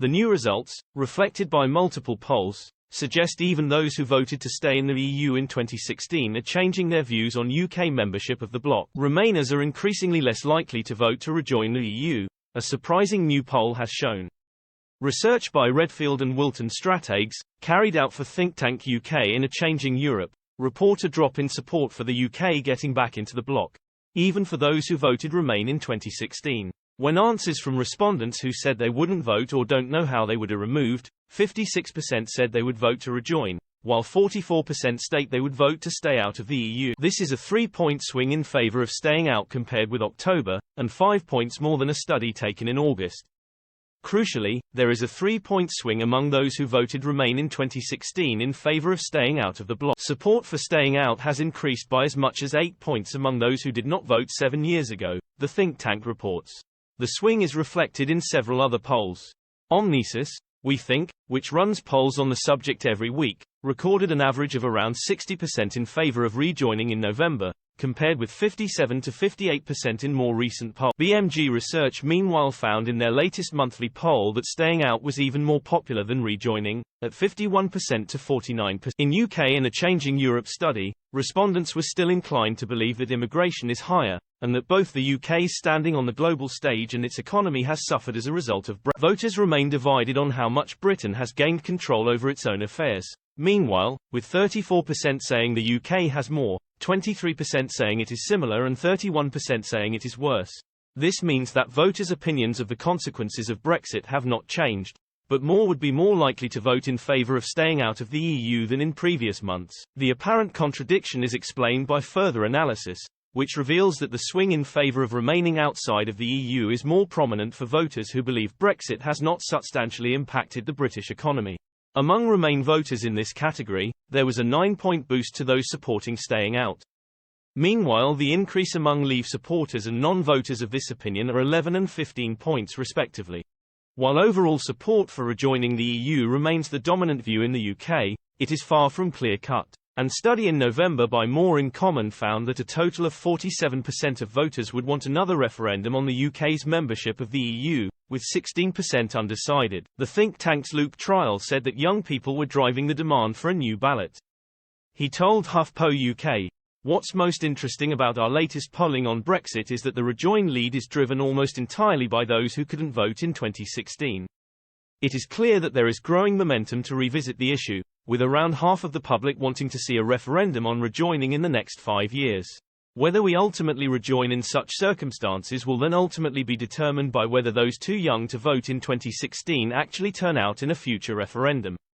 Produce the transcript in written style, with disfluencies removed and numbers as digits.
The new results, reflected by multiple polls, suggest even those who voted to stay in the EU in 2016 are changing their views on UK membership of the bloc. Remainers are increasingly less likely to vote to rejoin the EU, a surprising new poll has shown. Research by Redfield and Wilton Strategs, carried out for think tank UK in a Changing Europe, report a drop in support for the UK getting back into the bloc, even for those who voted Remain in 2016. When answers from respondents who said they wouldn't vote or don't know how they would are removed, 56% said they would vote to rejoin, while 44% state they would vote to stay out of the EU. This is a 3-point swing in favour of staying out compared with October, and 5 points more than a study taken in August. Crucially, there is a 3-point swing among those who voted Remain in 2016 in favour of staying out of the bloc. Support for staying out has increased by as much as 8 points among those who did not vote 7 years ago, the think tank reports. The swing is reflected in several other polls. Omnisus, We Think, which runs polls on the subject every week, recorded an average of around 60% in favour of rejoining in November, compared with 57 to 58% in more recent polls. BMG Research meanwhile found in their latest monthly poll that staying out was even more popular than rejoining, at 51% to 49%. In UK in a Changing Europe study, respondents were still inclined to believe that immigration is higher, and that both the UK's standing on the global stage and its economy has suffered as a result of Brexit. Voters remain divided on how much Britain has gained control over its own affairs. Meanwhile, with 34% saying the UK has more, 23% saying it is similar and 31% saying it is worse. This means that voters' opinions of the consequences of Brexit have not changed, but more would be more likely to vote in favour of staying out of the EU than in previous months. The apparent contradiction is explained by further analysis, which reveals that the swing in favour of remaining outside of the EU is more prominent for voters who believe Brexit has not substantially impacted the British economy. Among Remain voters in this category, there was a 9-point boost to those supporting staying out. Meanwhile, the increase among Leave supporters and non-voters of this opinion are 11 and 15 points respectively. While overall support for rejoining the EU remains the dominant view in the UK, it is far from clear-cut. An study in November by More in Common found that a total of 47% of voters would want another referendum on the UK's membership of the EU, with 16% undecided. The think tank's Luke Trial said that young people were driving the demand for a new ballot. He told HuffPo UK, "What's most interesting about our latest polling on Brexit is that the rejoin lead is driven almost entirely by those who couldn't vote in 2016. It is clear that there is growing momentum to revisit the issue, with around half of the public wanting to see a referendum on rejoining in the next 5 years. Whether we ultimately rejoin in such circumstances will then ultimately be determined by whether those too young to vote in 2016 actually turn out in a future referendum."